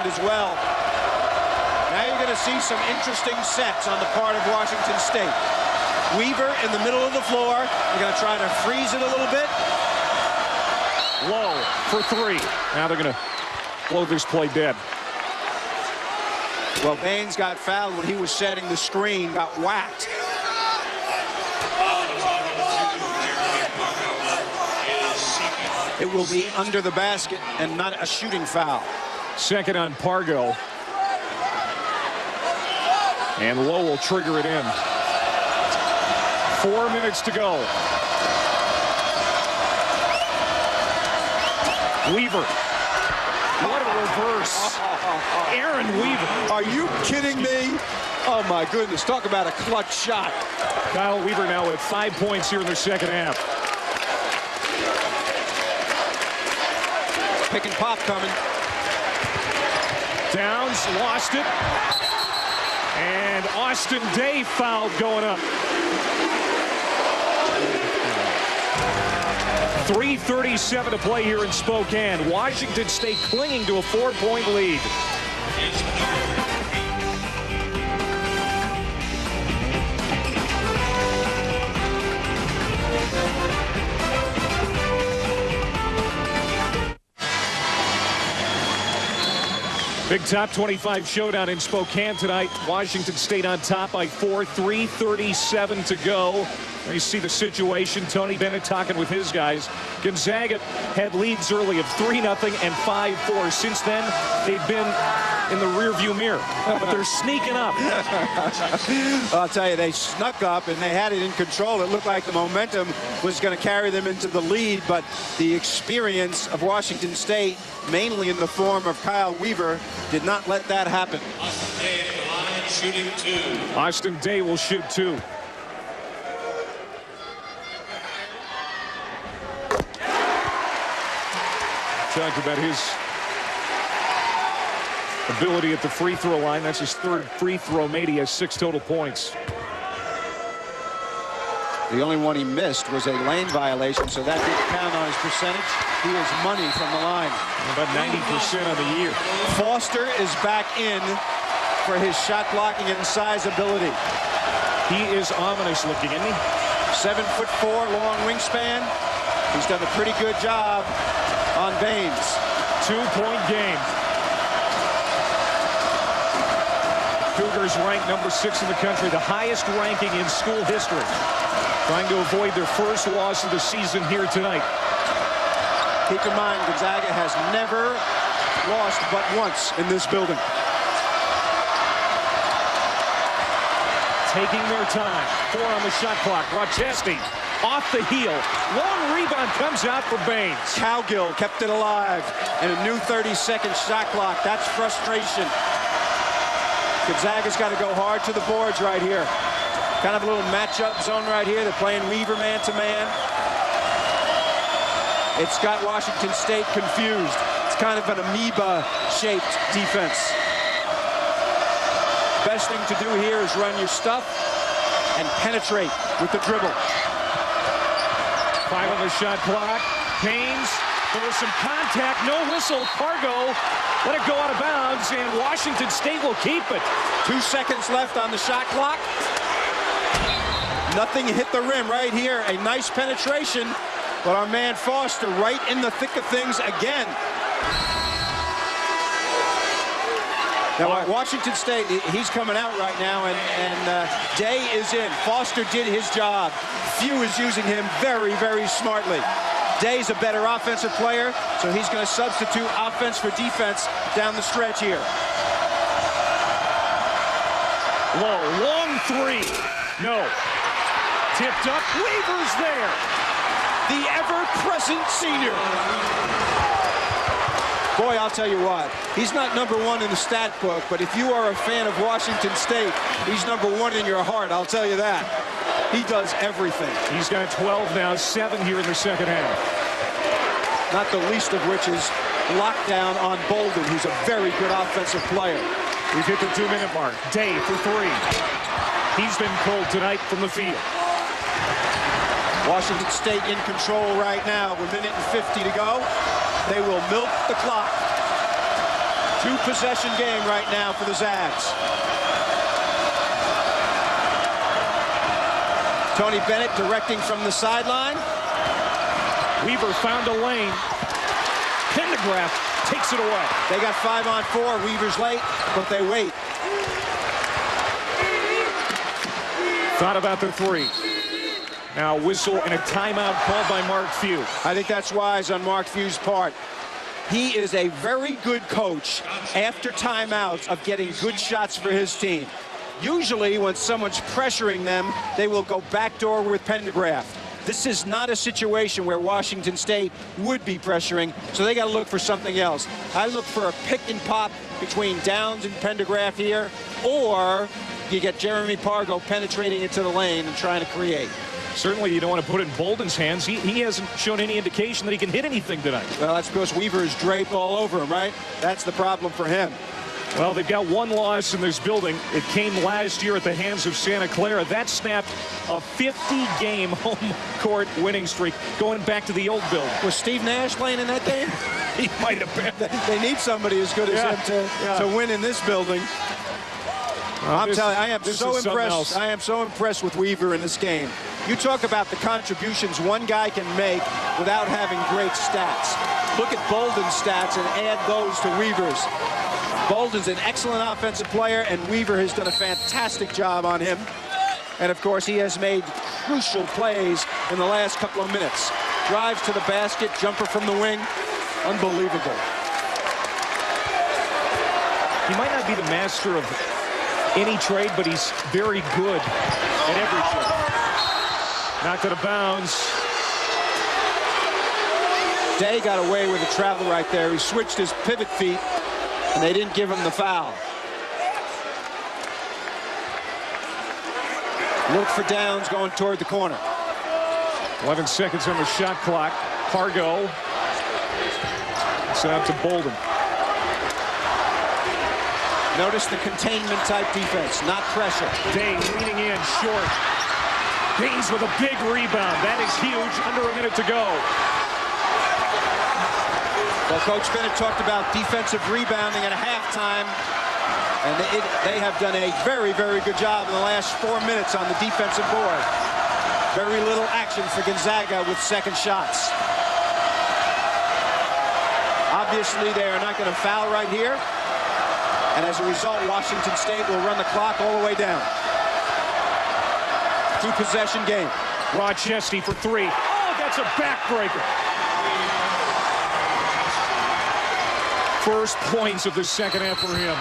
second as well. Now you're going to see some interesting sets on the part of Washington State. Weaver in the middle of the floor. They're going to try to freeze it a little bit. Low for three. Now they're going to blow this play dead. Well, Baines got fouled when he was setting the screen, got whacked. It will be under the basket and not a shooting foul. Second on Pargo. And Lowe will trigger it in. 4 minutes to go. Weaver. What a reverse. Aaron Weaver. Are you kidding me? Oh, my goodness. Talk about a clutch shot. Kyle Weaver now with 5 points here in their second half. Pick and pop coming. Downs lost it. And Austin Day fouled going up. 3:37 to play here in Spokane. Washington State clinging to a 4-point lead. Big top 25 showdown in Spokane tonight. Washington State on top by 4, 3:37 to go. You see the situation. Tony Bennett talking with his guys. Gonzaga had leads early of 3-0 and 5-4. Since then, they've been in the rearview mirror, but they're sneaking up. I'll tell you, they snuck up and they had it in control. It looked like the momentum was going to carry them into the lead, but the experience of Washington State, mainly in the form of Kyle Weaver, did not let that happen. Austin Day at the line, shooting 2. Austin Day will shoot 2. Talk about his ability at the free throw line. That's his 3rd free throw made. He has 6 total points. The only one he missed was a lane violation, so that didn't count on his percentage. He is money from the line. About 90% on the year. Foster is back in for his shot blocking and size ability. He is ominous looking, isn't he? 7'4", long wingspan. He's done a pretty good job on Baines. 2-point game. Cougars ranked number 6 in the country, the highest ranking in school history. Trying to avoid their first loss of the season here tonight. Keep in mind, Gonzaga has never lost but once in this building. Taking their time. 4 on the shot clock. Rochester off the heel. Long rebound comes out for Baines. Cowgill kept it alive. And a new 30-second shot clock. That's frustration. Gonzaga's got to go hard to the boards right here. Kind of a little matchup zone right here. They're playing Weaver man-to-man. It's got Washington State confused. It's kind of an amoeba-shaped defense. Best thing to do here is run your stuff and penetrate with the dribble. 5 on the shot clock. Baines, there was some contact, no whistle. Pargo let it go out of bounds, and Washington State will keep it. 2 seconds left on the shot clock. Nothing hit the rim right here. A nice penetration, but our man Foster right in the thick of things again. Now, Washington State, he's coming out right now, and Day is in. Foster did his job. Few is using him very, very smartly. Day's a better offensive player, so he's going to substitute offense for defense down the stretch here. Low, long 3. No. Tipped up. Weaver's there. The ever-present senior. Boy, I'll tell you what, he's not number 1 in the stat book, but if you are a fan of Washington State, he's number 1 in your heart, I'll tell you that. He does everything. He's got 12 now, 7 here in the second half. Not the least of which is lockdown on Bolden, who's a very good offensive player. We've hit the 2-minute mark. Day for 3. He's been cold tonight from the field. Washington State in control right now with 1:50 to go. They will milk the clock. Two-possession game right now for the Zags. Tony Bennett directing from the sideline. Weaver found a lane. Pendergraft takes it away. They got 5-on-4. Weaver's late, but they wait. Thought about the three. Now whistle and a timeout called by Mark Few. I think that's wise on Mark Few's part. He is a very good coach after timeouts of getting good shots for his team. Usually when someone's pressuring them, they will go backdoor with Pendergraft. This is not a situation where Washington State would be pressuring, so they got to look for something else. I look for a pick and pop between Downs and Pendergraft here, or you get Jeremy Pargo penetrating into the lane and trying to create. Certainly you don't want to put it in Bolden's hands. He hasn't shown any indication that he can hit anything tonight. Well, that's because Weaver is draped all over him, right? That's the problem for him. Well, they've got one loss in this building. It came last year at the hands of Santa Clara. That snapped a 50-game home court winning streak going back to the old building. Was Steve Nash playing in that game? He might have been. They need somebody as good as him to win in this building. I'm telling you, I am so impressed. I am so impressed with Weaver in this game. You talk about the contributions one guy can make without having great stats. Look at Bolden's stats and add those to Weaver's. Bolden's an excellent offensive player, and Weaver has done a fantastic job on him. And, of course, he has made crucial plays in the last couple of minutes. Drives to the basket, jumper from the wing. Unbelievable. He might not be the master of any trade, but he's very good at every trade. Knocked out of bounds. Day got away with a travel right there. He switched his pivot feet, and they didn't give him the foul. Look for Downs going toward the corner. 11 seconds on the shot clock. Pargo. It's out to Bolden. Notice the containment type defense, not pressure. Day leaning in short. Hayes with a big rebound. That is huge. Under a minute to go. Well, Coach Bennett talked about defensive rebounding at halftime, and they have done a very, very good job in the last 4 minutes on the defensive board. Very little action for Gonzaga with second shots. Obviously, they are not going to foul right here, and as a result, Washington State will run the clock all the way down. Two-possession game. Rochester for three. Oh, that's a backbreaker. First points of the second half for him.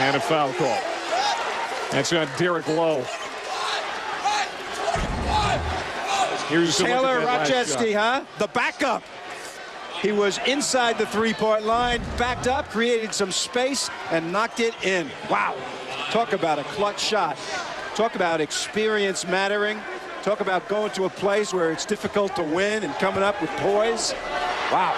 And a foul call. That's on Derek Lowe. Here's Taylor Rochester, huh? The backup. He was inside the three-point line, backed up, created some space, and knocked it in. Wow. Talk about a clutch shot. Talk about experience mattering. Talk about going to a place where it's difficult to win and coming up with poise. Wow.